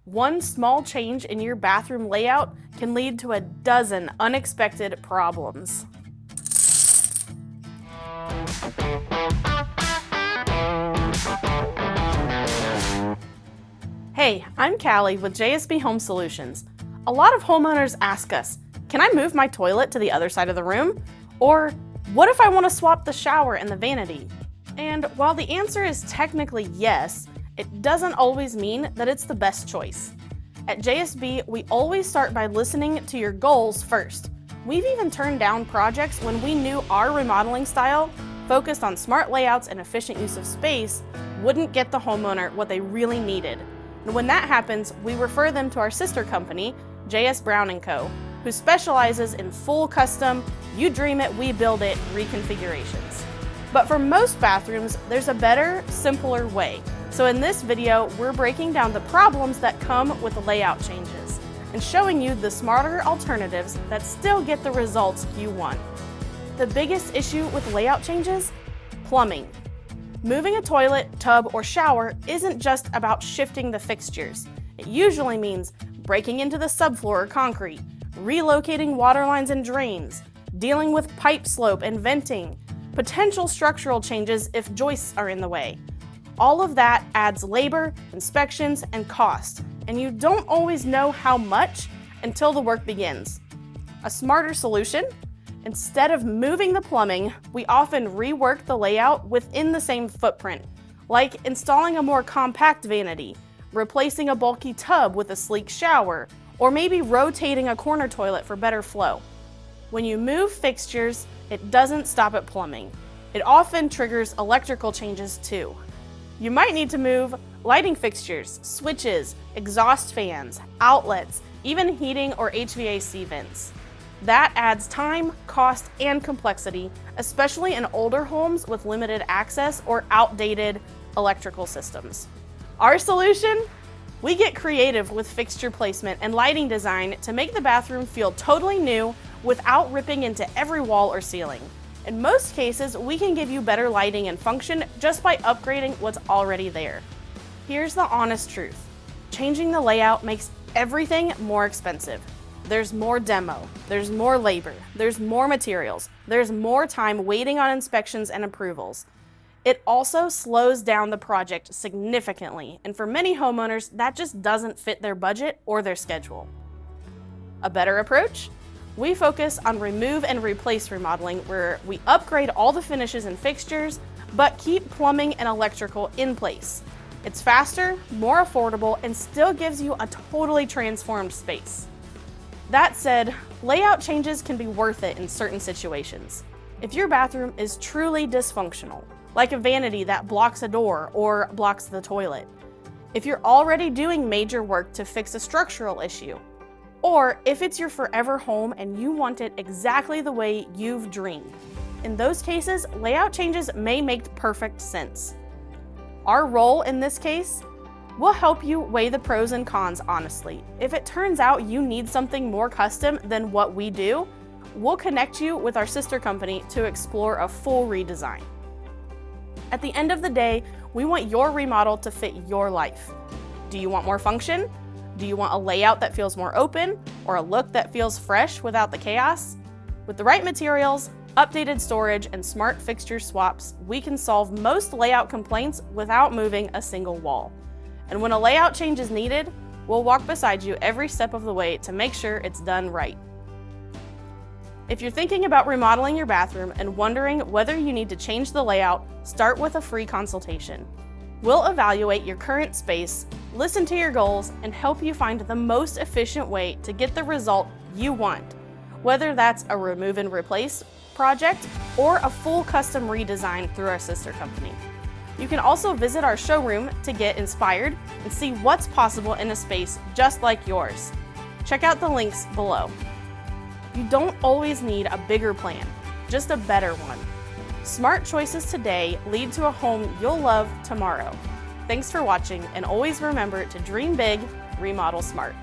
One small change in your bathroom layout can lead to a dozen unexpected problems. Hey, I'm Callie with JSB Home Solutions. A lot of homeowners ask us, can I move my toilet to the other side of the room? Or what if I want to swap the shower and the vanity? And while the answer is technically yes, it doesn't always mean that it's the best choice. At JSB, we always start by listening to your goals first. We've even turned down projects when we knew our remodeling style, focused on smart layouts and efficient use of space, wouldn't get the homeowner what they really needed. And when that happens, we refer them to our sister company, JS Brown & Co., who specializes in full custom, you dream it, we build it reconfigurations. But for most bathrooms, there's a better, simpler way. So in this video, we're breaking down the problems that come with the layout changes and showing you the smarter alternatives that still get the results you want. The biggest issue with layout changes? Plumbing. Moving a toilet, tub, or shower isn't just about shifting the fixtures. It usually means breaking into the subfloor or concrete, relocating water lines and drains, dealing with pipe slope and venting, potential structural changes if joists are in the way. All of that adds labor, inspections, and cost, and you don't always know how much until the work begins. A smarter solution? Instead of moving the plumbing, we often rework the layout within the same footprint, like installing a more compact vanity, replacing a bulky tub with a sleek shower, or maybe rotating a corner toilet for better flow. When you move fixtures, it doesn't stop at plumbing. It often triggers electrical changes too. You might need to move lighting fixtures, switches, exhaust fans, outlets, even heating or HVAC vents. That adds time, cost, and complexity, especially in older homes with limited access or outdated electrical systems. Our solution? We get creative with fixture placement and lighting design to make the bathroom feel totally new without ripping into every wall or ceiling. In most cases, we can give you better lighting and function just by upgrading what's already there. Here's the honest truth. Changing the layout makes everything more expensive. There's more demo, there's more labor, there's more materials, there's more time waiting on inspections and approvals. It also slows down the project significantly, and for many homeowners, that just doesn't fit their budget or their schedule. A better approach? We focus on remove and replace remodeling, where we upgrade all the finishes and fixtures, but keep plumbing and electrical in place. It's faster, more affordable, and still gives you a totally transformed space. That said, layout changes can be worth it in certain situations. If your bathroom is truly dysfunctional, like a vanity that blocks a door or blocks the toilet, if you're already doing major work to fix a structural issue, or if it's your forever home and you want it exactly the way you've dreamed. In those cases, layout changes may make perfect sense. Our role in this case? We'll help you weigh the pros and cons honestly. If it turns out you need something more custom than what we do, we'll connect you with our sister company to explore a full redesign. At the end of the day, we want your remodel to fit your life. Do you want more function? Do you want a layout that feels more open, or a look that feels fresh without the chaos? With the right materials, updated storage, and smart fixture swaps, we can solve most layout complaints without moving a single wall. And when a layout change is needed, we'll walk beside you every step of the way to make sure it's done right. If you're thinking about remodeling your bathroom and wondering whether you need to change the layout, start with a free consultation. We'll evaluate your current space, listen to your goals, and help you find the most efficient way to get the result you want, whether that's a remove and replace project or a full custom redesign through our sister company. You can also visit our showroom to get inspired and see what's possible in a space just like yours. Check out the links below. You don't always need a bigger plan, just a better one. Smart choices today lead to a home you'll love tomorrow. Thanks for watching, and always remember to dream big, remodel smart.